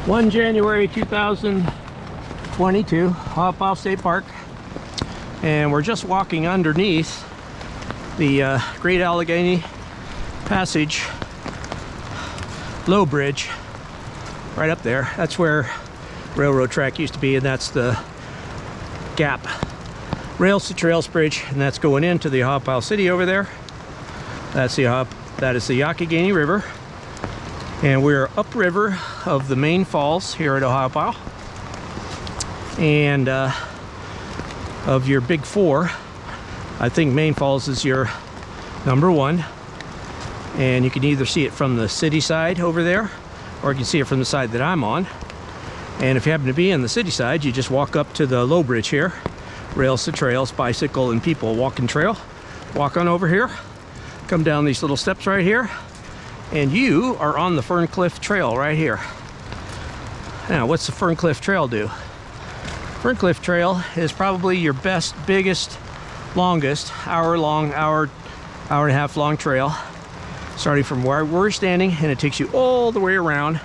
1 January 2022, Ohiopyle State Park, and we're just walking underneath the Great Allegheny Passage low bridge right up there. That's where railroad track used to be, and that's the Gap Rails to Trails Bridge, and that's going into the Ohiopyle City over there. That is the Youghiogheny River, and we're upriver of the main falls here at Ohiopyle, and of your Big Four. I think Main Falls is your number one, and you can either see it from the city side over there, or you can see it from the side that I'm on. And if you happen to be on the city side, you just walk up to the low bridge here, Rails to Trails, bicycle and people walking trail. Walk on over here, come down these little steps right here, and you are on the Ferncliff Trail right here. Now, what's the Ferncliff Trail do? Ferncliff Trail is probably your best, biggest, longest, hour and a half long trail, starting from where we're standing, and it takes you all the way around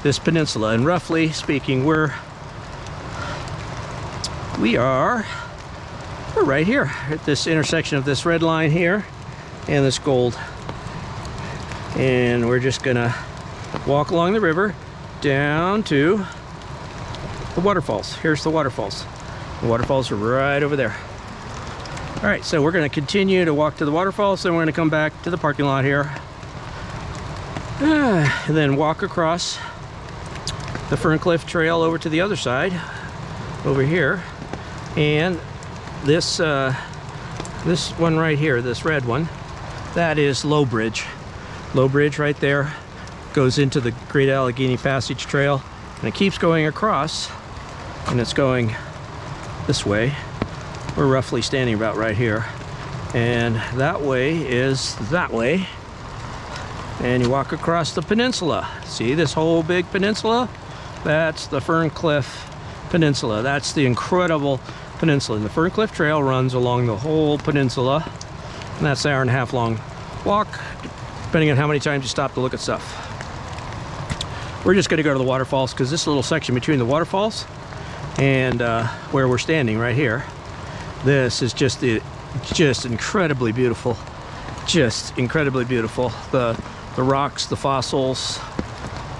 this peninsula. And roughly speaking, we're right here at this intersection of this red line here and this gold, and we're just gonna walk along the river down to the waterfalls. Here's the waterfalls. The waterfalls are right over there. All right, so we're gonna continue to walk to the waterfalls, then we're gonna come back to the parking lot here, and then walk across the Ferncliff Trail over to the other side over here. And this this one right here, this red one, that is Low Bridge. Low Bridge right there goes into the Great Allegheny Passage Trail, and it keeps going across, and it's going this way. We're roughly standing about right here, and that way is that way, and you walk across the peninsula. See this whole big peninsula? That's the Ferncliff Peninsula. That's the incredible peninsula, and the Ferncliff Trail runs along the whole peninsula, and that's an hour and a half long walk, depending on how many times you stop to look at stuff. We're just going to go to the waterfalls, because this little section between the waterfalls and where we're standing right here, this is just incredibly beautiful. Just incredibly beautiful. The rocks, the fossils,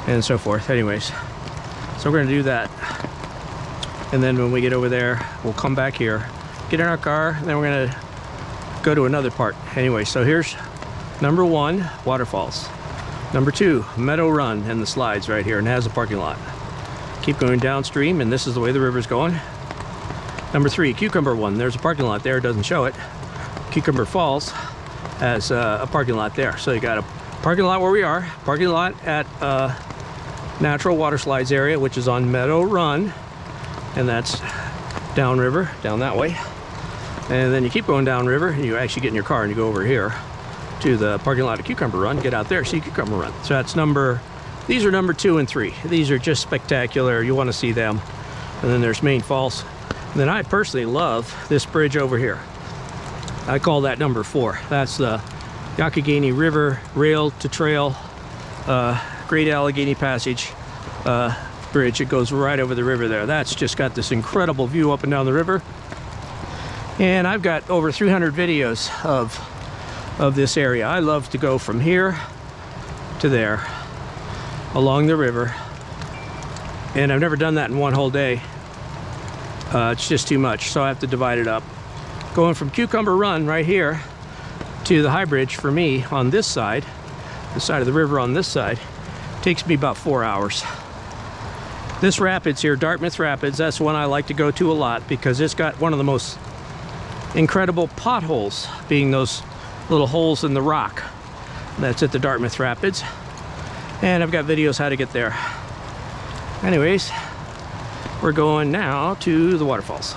and so forth. Anyways, so we're going to do that, and then when we get over there, we'll come back here, get in our car, and then we're going to go to another part. Anyway, so here's number one, waterfalls. Number two, Meadow Run, and the slides right here, and it has a parking lot. Keep going downstream, and this is the way the river's going. Number three, Cucumber One. There's a parking lot there, it doesn't show it. Cucumber Falls has a parking lot there. So you got a parking lot where we are, parking lot at Natural Water Slides area, which is on Meadow Run, and that's downriver, down that way. And then you keep going downriver, and you actually get in your car and you go over here to the parking lot of Cucumber Run, get out there, see Cucumber Run. So that's these are number 2 and 3. These are just spectacular. You want to see them. And then there's Main Falls. And then I personally love this bridge over here. I call that number 4. That's the Youghiogheny River Rail to Trail Great Allegheny Passage bridge. It goes right over the river there. That's just got this incredible view up and down the river. And I've got over 300 videos of this area. I love to go from here to there along the river, and I've never done that in one whole day. It's just too much, so I have to divide it up. Going from Cucumber Run right here to the High Bridge for me on this side, the side of the river on this side, takes me about 4 hours. This rapids here, Dartmouth Rapids, that's one I like to go to a lot, because it's got one of the most incredible potholes, being those little holes in the rock. That's at the Dartmouth Rapids, and I've got videos how to get there. Anyways, we're going now to the waterfalls.